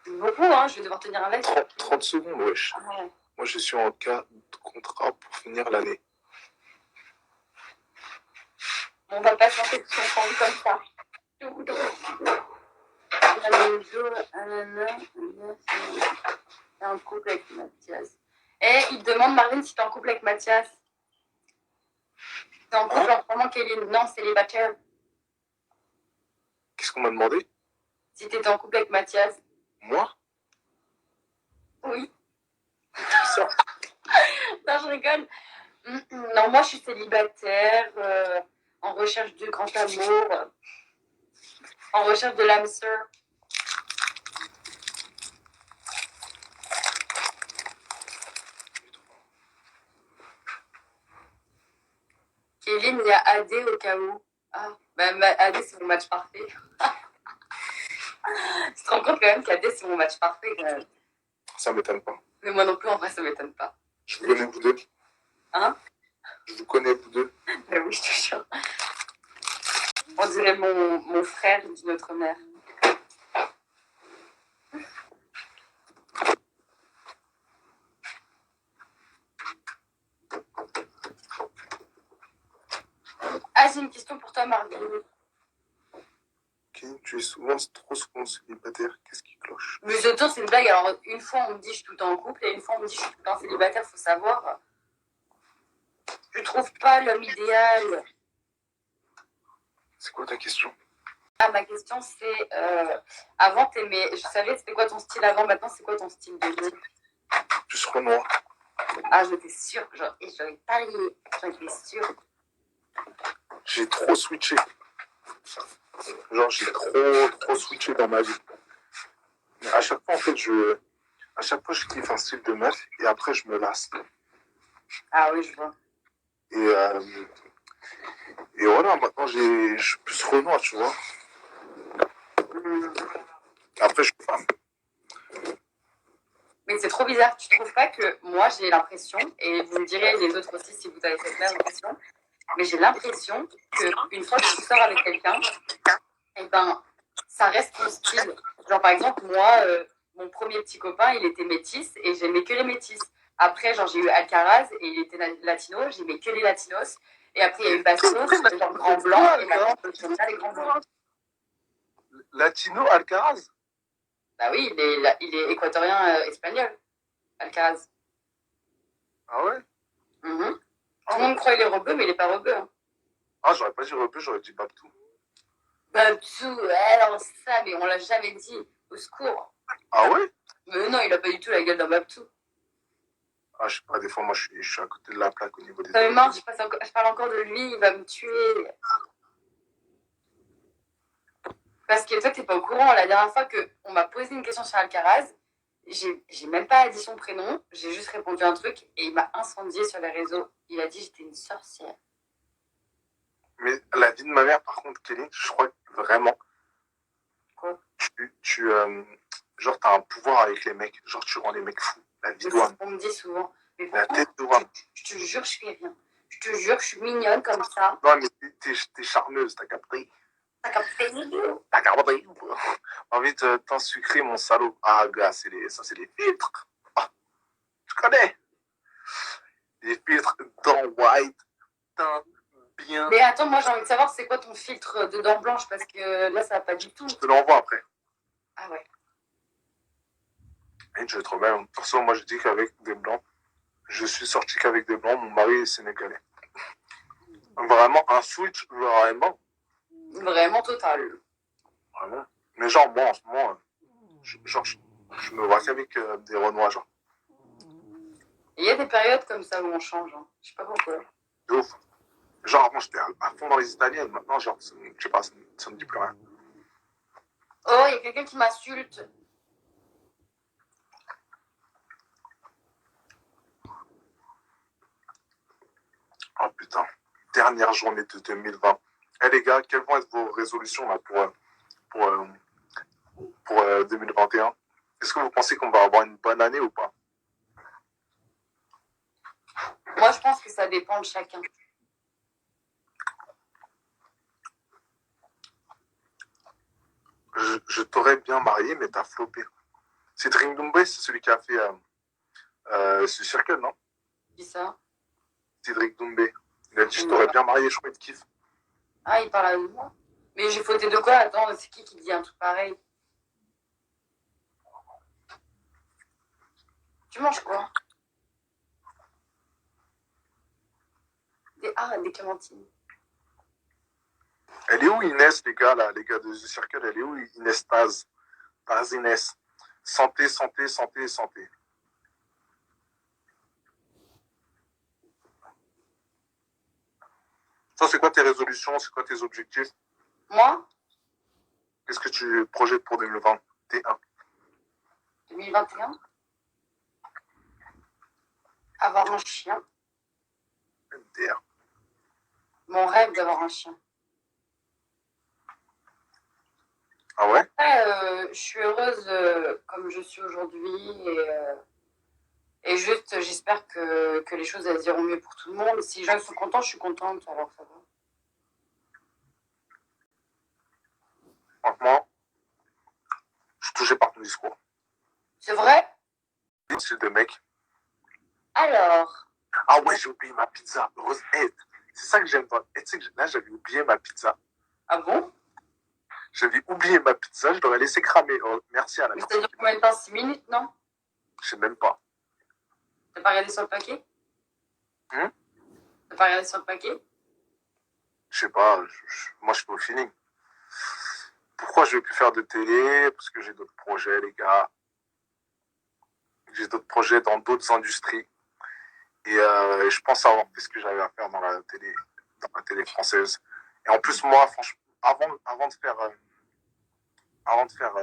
C'est beaucoup, hein, je vais devoir tenir avec. 30 secondes, wesh. Ah ouais. Moi, je suis en cas de contrat pour finir l'année. On va pas chanter tout ensemble comme ça. T'es en couple avec Mathias. Et il te demande, Marine, si t'es en couple avec Mathias. T'es en couple en ce moment, Kéline? Non, célibataire. Qu'est-ce qu'on m'a demandé? Si t'étais en couple avec Mathias. Moi? Oui. Ça. Non, je rigole. Non, moi, je suis célibataire, en recherche de grand amour, en recherche de l'âme sœur. Kéline, il y a AD au cas où. Ah, bah, AD, c'est mon match parfait. Tu te rends compte quand même qu'AD, c'est mon match parfait quand même. Ça m'étonne pas. Mais moi non plus, en vrai, ça m'étonne pas. Je vous connais vous deux. Hein? Je vous connais vous deux. Mais oui, je te jure. On dirait mon frère d'une autre mère. Ah, j'ai une question pour toi, Marvin. Ok, tu es trop souvent célibataire. Qu'est-ce qui cloche? Mais je c'est une blague. Alors, une fois, on me dit je suis tout le temps en couple, et une fois, on me dit je suis tout le temps célibataire. Faut savoir. Je trouve pas l'homme idéal. C'est quoi ta question? Ah, ma question, c'est avant, t'aimais. Je savais c'était quoi ton style avant, maintenant, c'est quoi ton style de vie? Plus Renoir. Ah, j'étais sûre. J'aurais parié. J'en étais sûre. J'ai trop switché. Genre, j'ai trop switché dans ma vie. Mais à chaque fois, en fait, À chaque fois, je kiffe un style de meuf et après, je me lasse. Ah oui, je vois. Et voilà, maintenant, je suis plus Renoir, tu vois. Hmm. Après, je suis femme. Mais c'est trop bizarre. Tu trouves pas que moi, j'ai l'impression, et vous me direz les autres aussi si vous avez cette même impression, mais j'ai l'impression qu'une fois que tu sors avec quelqu'un, eh ben, ça reste ton style. Genre, par exemple, moi, mon premier petit copain, il était métis et j'aimais que les métis. Après, genre, j'ai eu Alcaraz et il était latino, j'aimais que les latinos. Et après, il y a eu Bastos, genre grand blanc, et maintenant, j'aime bien les grands blancs. Latino, Alcaraz. Bah oui, il est équatorien espagnol, Alcaraz. Ah ouais? Mhm. Tout le monde croit qu'il est rebeu, mais il n'est pas rebeu. Hein. Ah, j'aurais pas dit Rebeu, j'aurais dit Babtou. Babtou, alors ça, mais on l'a jamais dit. Au secours. Ah ouais? Mais non, il a pas du tout la gueule d'un Babtou. Ah, je sais pas, des fois, moi, je suis à côté de la plaque au niveau des... Ça me marche, je parle encore de lui, il va me tuer. Parce que toi, t'es pas au courant. La dernière fois qu'on m'a posé une question sur Alcaraz, j'ai même pas dit son prénom, j'ai juste répondu un truc et il m'a incendié sur les réseaux. Il a dit que j'étais une sorcière. Mais la vie de ma mère, par contre, Kelly, je crois que vraiment, Quoi? genre, t'as un pouvoir avec les mecs. Genre, tu rends les mecs fous. La vie C'est d'Ouane. ce qu'on me dit souvent. Mais La pourtant, tête d'Ouane. je te jure, je fais rien. Je te jure, je suis mignonne comme ça. Non, mais t'es charmeuse, t'as capté. T'as capté? T'as capté. Envie de t'en sucrer, mon salaud. Ah, gars, c'est les filtres. Ah, tu connais. Les filtres dans white, teint bien. Mais attends, moi j'ai envie de savoir c'est quoi ton filtre de dents blanches parce que là ça va pas du tout. Je te l'envoie après. Ah ouais. Et je vais trop bien. Perso, moi, je dis qu'avec des blancs, je suis sorti qu'avec des blancs. Mon mari est sénégalais. Vraiment, un switch, vraiment. Vraiment total. Vraiment. Mais genre, moi, en ce moment, je me vois qu'avec des Renois, genre. Il y a des périodes comme ça où on change. Hein. Je sais pas pourquoi. De ouf. Genre, avant, j'étais à fond dans les Italiennes. Maintenant, genre, je sais pas, ça me dit plus rien. Oh, il y a quelqu'un qui m'insulte. Oh putain. Dernière journée de 2020. Eh les gars, quelles vont être vos résolutions là pour 2021? Est-ce que vous pensez qu'on va avoir une bonne année ou pas? Moi je pense que ça dépend de chacun. Je t'aurais bien marié, mais t'as flopé. C'est Dream Doumbé, c'est celui qui a fait ce circle, non? Qui ça? Cédric Doumbé. Il a dit, je t'aurais bien marié, je crois, il te kiffe. Ah, il parle à moi. Mais j'ai fauté de quoi? Attends, c'est qui dit un truc pareil? Tu manges quoi? Des clémentines. Elle est où Inès, les gars, là, les gars de The Circle, elle est où Inès Taz? Taz Inès. Santé, santé, santé, santé. Ça, c'est quoi tes résolutions? C'est quoi tes objectifs? Moi? Qu'est-ce que tu projettes pour 2021? 2021? Avoir un chien. MDR. Mon rêve d'avoir un chien. Ah ouais? Après, je suis heureuse comme je suis aujourd'hui et juste j'espère que les choses elles iront mieux pour tout le monde. Si les gens sont contents, je suis contente, alors ça va. Franchement, je suis touché par ton discours. C'est vrai? C'est de mec. Alors, Ah ouais, j'ai oublié ma pizza. Heureuse. Hey, c'est ça que j'aime pas. Tu sais que là, j'avais oublié ma pizza. ah bon? J'avais oublié ma pizza, je l'aurais laissé cramer. Oh, merci à la Mais ça dure combien de temps? 6 minutes, non? Je sais même pas. T'as pas regardé sur le paquet? Hein? T'as pas regardé sur le paquet? Je sais pas, moi je fais au feeling. Pourquoi je vais plus faire de télé? Parce que j'ai d'autres projets, les gars. J'ai d'autres projets dans d'autres industries. Et je pense avoir fait ce que j'avais à faire dans la télé française. Et en plus, moi, franchement, avant de faire,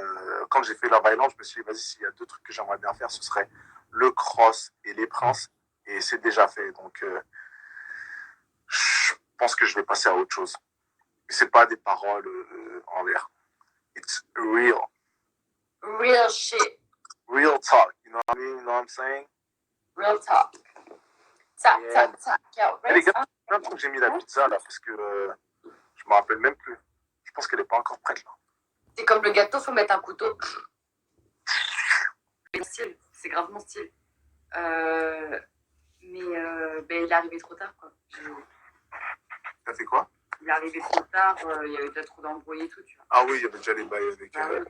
quand j'ai fait Love Island, je me suis dit, vas-y, s'il y a 2 trucs que j'aimerais bien faire, ce serait le cross et les princes. Et c'est déjà fait. Donc, je pense que je vais passer à autre chose. Mais c'est pas des paroles en l'air. It's real. Real shit. Real talk. You know what I mean? You know what I'm saying? Real talk. Tac, Yeah. tac, tac. Eh, les gars, plein de trucs que j'ai mis la pizza là parce que je me rappelle même plus. Je pense qu'elle est pas encore prête là. C'est comme le gâteau, faut mettre un couteau. C'est mon style, c'est grave mon style. Mais il est arrivé trop tard, quoi. T'as fait quoi? Il est arrivé trop tard, il y avait déjà trop d'embrouilles et tout, tu vois. Ah oui, il y avait déjà les bails avec. Bah ouais.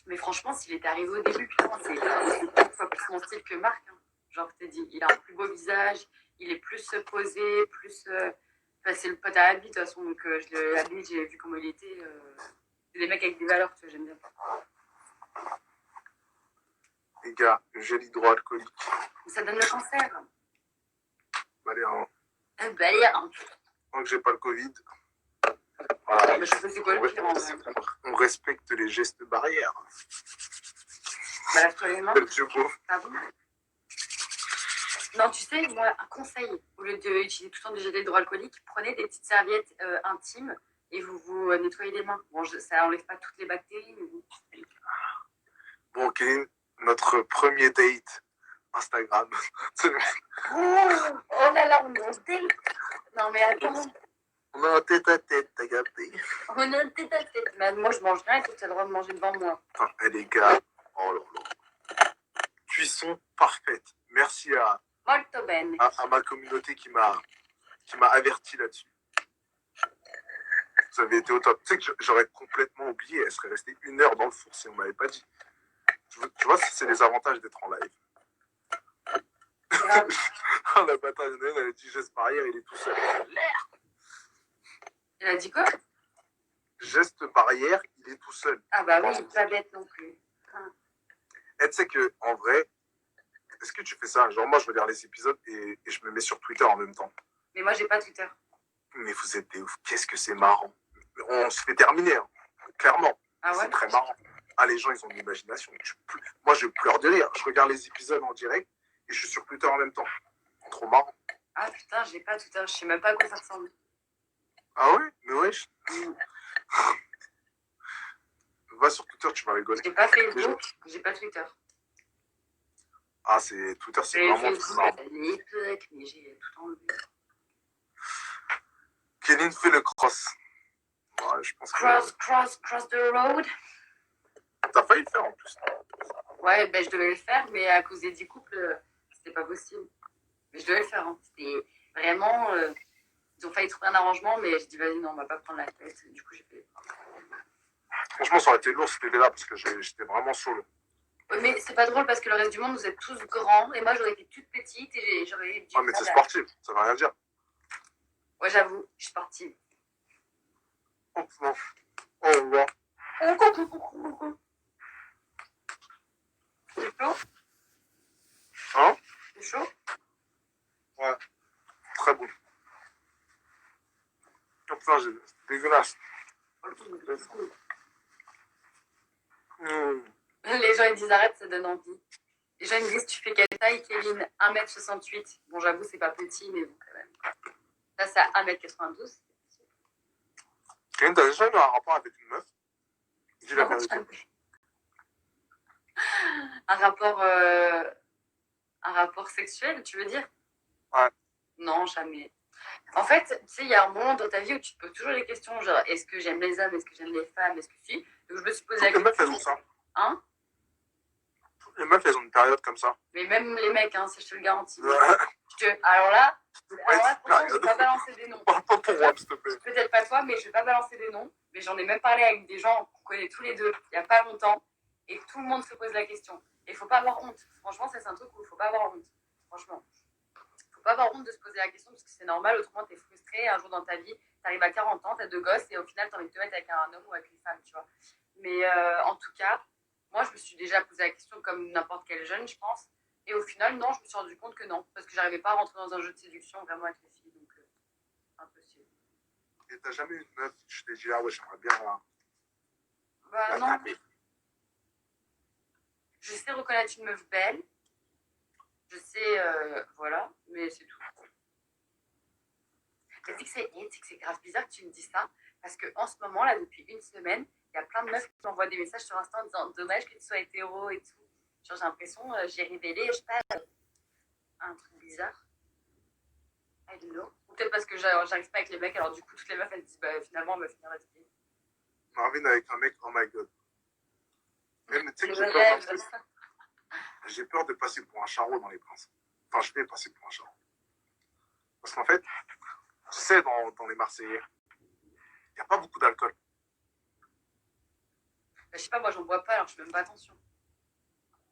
Mais franchement, s'il était arrivé au début, putain, c'est 4 fois plus mon style que Marc. Hein. Genre, je t'ai dit, il a un plus beau visage, il est plus posé, plus. Enfin, c'est le pote à Abby, de toute façon. Donc, Abby, j'ai vu comment il était. C'est des mecs avec des valeurs, tu vois, j'aime bien. Les gars, le gel hydroalcoolique. Mais ça donne le cancer. Valérian. Valérian. Tant que j'ai pas le Covid. Voilà, Mais je sais c'est quoi le pire en vrai. on respecte les gestes barrières. Bah, lave-toi les mains. Du coup, Ah bon? Non, tu sais, moi, un conseil, au lieu d'utiliser tout le temps du gel hydroalcoolique, prenez des petites serviettes intimes et vous nettoyez les mains. Bon, ça enlève pas toutes les bactéries, mais bon. bon, Kéline, notre premier date Instagram. Oh là là, on est en date. Non, mais attends. On a un tête à tête, t'as capté? On est en tête à tête. Mais moi, je mange rien et toi, tu as le droit de manger devant moi. Enfin, les gars, oh là là. Cuisson parfaite. Merci Molto bene. à ma communauté qui m'a averti là-dessus. Vous avez été au top. Tu sais que j'aurais complètement oublié. Elle serait restée 1 heure dans le four si on m'avait pas dit. Tu vois, c'est les avantages d'être en live. La bataille, elle a dit geste barrière, il est tout seul. Elle a dit quoi? Geste barrière, il est tout seul. Ah bah oui, pas bête non plus. Et tu sais que en vrai, est-ce que tu fais ça? Genre moi, je regarde les épisodes et je me mets sur Twitter en même temps. Mais moi, j'ai pas Twitter. Mais vous êtes des ouf. Qu'est-ce que c'est marrant. On se fait terminer, hein. Clairement. Ah ouais? C'est très marrant. Ah, les gens, ils ont de l'imagination. Moi, je pleure de rire. Je regarde les épisodes en direct et je suis sur Twitter en même temps. Trop marrant. Ah putain, j'ai pas Twitter. Je sais même pas à quoi ça ressemble. Ah ouais? Mais ouais. Va sur Twitter, tu vas rigoler. J'ai pas Facebook, j'ai pas Twitter. Ah, c'est Twitter, c'est J'ai vraiment Facebook tout marrant. à l'époque, mais j'ai tout enlevé. Kéline fait le cross. Ouais, je pense Cross the road. que t'as failli le faire en plus. Ouais, ben je devais le faire, mais à cause des 10 couples, c'était pas possible. Mais je devais le faire. Hein. C'était vraiment. Ils ont failli trouver un arrangement, mais je dis vas-y, non, on va pas prendre la tête. Du coup, j'ai fait. Franchement, ça aurait été lourd si t'étais là parce que j'étais vraiment solo. Ouais, mais c'est pas drôle parce que le reste du monde, vous êtes tous grands et moi, j'aurais été toute petite et j'aurais dû. Ah, mais c'est sportif, ça veut rien dire. Ouais, j'avoue, je suis sportive. Oh, non. Oh, revoir. C'est chaud? Hein? C'est chaud? Ouais. Très bon. Oh putain, c'est dégueulasse. Les gens ils disent arrête, ça donne envie. Les gens ils me disent tu fais quelle taille, Kéline? 1m68. Bon, j'avoue, c'est pas petit, mais bon, quand même. Ça, c'est à 1m92. Kéline, t'as déjà eu un rapport avec une meuf? Dis la vérité. Un rapport sexuel, tu veux dire? Ouais. Non, jamais. En fait, tu sais, il y a un moment dans ta vie où tu te poses toujours les questions, genre, est-ce que j'aime les hommes, est-ce que j'aime les femmes, est-ce que si? Donc, je me suis posé la Les meufs, elles question. ont ça. Hein? Les meufs, elles ont une période comme ça. Mais même les mecs, hein, ça, je te le garantis. Ouais. Alors là, Ouais, franchement, je vais pas balancer des noms. Parle pas pour moi, s'il te plaît. Peut-être pas toi, mais je vais pas balancer des noms. Mais j'en ai même parlé avec des gens qu'on connaît tous les deux il y a pas longtemps. Et tout le monde se pose la question. Et il faut pas avoir honte. Franchement, ça, c'est un truc où il faut pas avoir honte. Franchement. Faut pas avoir honte de se poser la question parce que c'est normal. Autrement, t'es frustré. Un jour dans ta vie, t'arrives à 40 ans, t'as 2 gosses et au final, t'as envie de te mettre avec un homme ou avec une femme, tu vois. Mais en tout cas, moi, je me suis déjà posé la question comme n'importe quel jeune, je pense. Et au final, non, je me suis rendu compte que non. Parce que j'arrivais pas à rentrer dans un jeu de séduction vraiment avec les filles. Donc, impossible. Et t'as jamais eu une meuf, je t'ai dit, ah ouais, j'aimerais bien. Bah non. Je sais reconnaître une meuf belle. Je sais, voilà, mais c'est tout. Et tu sais que c'est grave bizarre que tu me dis ça, parce qu'en ce moment, là, depuis une semaine, il y a plein de meufs qui m'envoient des messages sur Insta en disant dommage que tu sois hétéro et tout. Genre, j'ai l'impression, j'ai révélé, je sais pas, un truc bizarre. I don't know. Ou peut-être parce que j'arrive pas avec les mecs, alors du coup, toutes les meufs, elles disent bah finalement, on va finir avec lui. Marvin avec un mec, oh my god. Même, tu sais que j'ai peur de passer pour un charreau dans les princes. Enfin, je vais passer pour un charreau. Parce qu'en fait, tu sais, dans les Marseillais, il n'y a pas beaucoup d'alcool. Bah, je sais pas, moi, j'en bois pas, alors je fais même pas attention.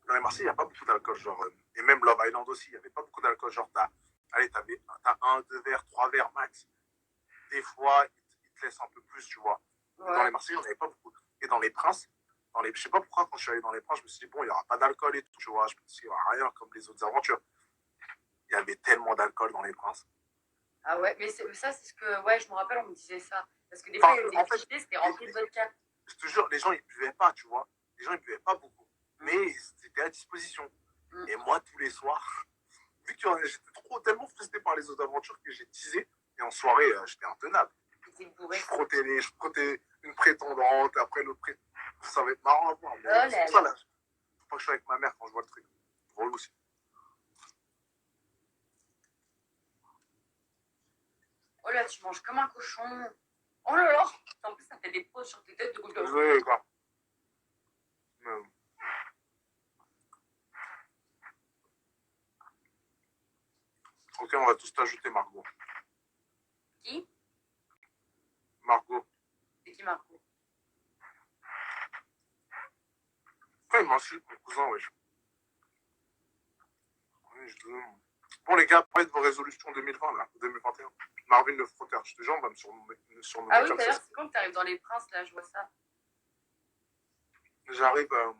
Dans les Marseillais, il n'y a pas beaucoup d'alcool. Genre, et même Love Island aussi, il n'y avait pas beaucoup d'alcool. Genre, t'as 1, 2 verres, 3 verres max. Des fois, ils te laissent un peu plus, tu vois. Ouais. Dans les Marseillais, on n'avait pas beaucoup. Et dans les Princes, je sais pas pourquoi, quand je suis allé dans les Princes, je me suis dit, bon, il n'y aura pas d'alcool et tout, tu vois. Je me suis dit, il n'y aura rien comme les autres aventures. Il y avait tellement d'alcool dans les Princes. Ah ouais, mais ça, c'est ce que. Ouais, je me rappelle, on me disait ça. Parce que des fois, il y avait des activités, c'était rempli de vodka. Je te jure, les gens, ils buvaient pas, tu vois. Les gens, ils buvaient pas beaucoup. Mais c'était à disposition. Et moi, tous les soirs, vu que j'étais tellement frustré par les autres aventures que j'ai teasé. Et en soirée, j'étais intenable. Je frottais une prétendante, après l'autre prétendante. Ça va être marrant à voir. C'est pour ça, là. Faut pas que je sois avec ma mère quand je vois le truc. Drôle aussi. Oh là, tu manges comme un cochon. Oh là là. En plus, ça fait des pauses sur tes têtes de cochon. Désolé, quoi. Ok, on va tous t'ajouter, Margot. Qui? Margot. C'est qui, Marco? Pourquoi il m'insulte, mon cousin, wesh? Bon, les gars, parlez de vos résolutions 2020, là, 2021. Marvin le frotteur, je te jure, on va me surnommer Ah oui, comme d'ailleurs, ça. c'est quand que t'arrives dans les Princes, là, je vois ça. J'arrive pas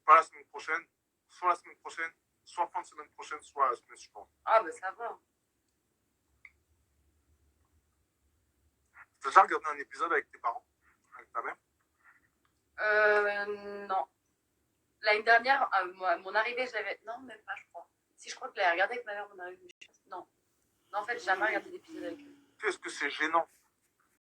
la semaine prochaine, soit la semaine prochaine, soit fin de semaine prochaine, soit la semaine suivante. Ah, bah ça va. T'as déjà regardé un épisode avec tes parents? Avec ta mère? Non. L'année dernière, mon arrivée, je l'avais. Non, même pas, je crois. Si, je crois que je l'avais regardé avec ma mère, mon arrivée. Non. Non, en fait, j'ai jamais regardé d'épisode avec eux. Qu'est-ce que c'est gênant?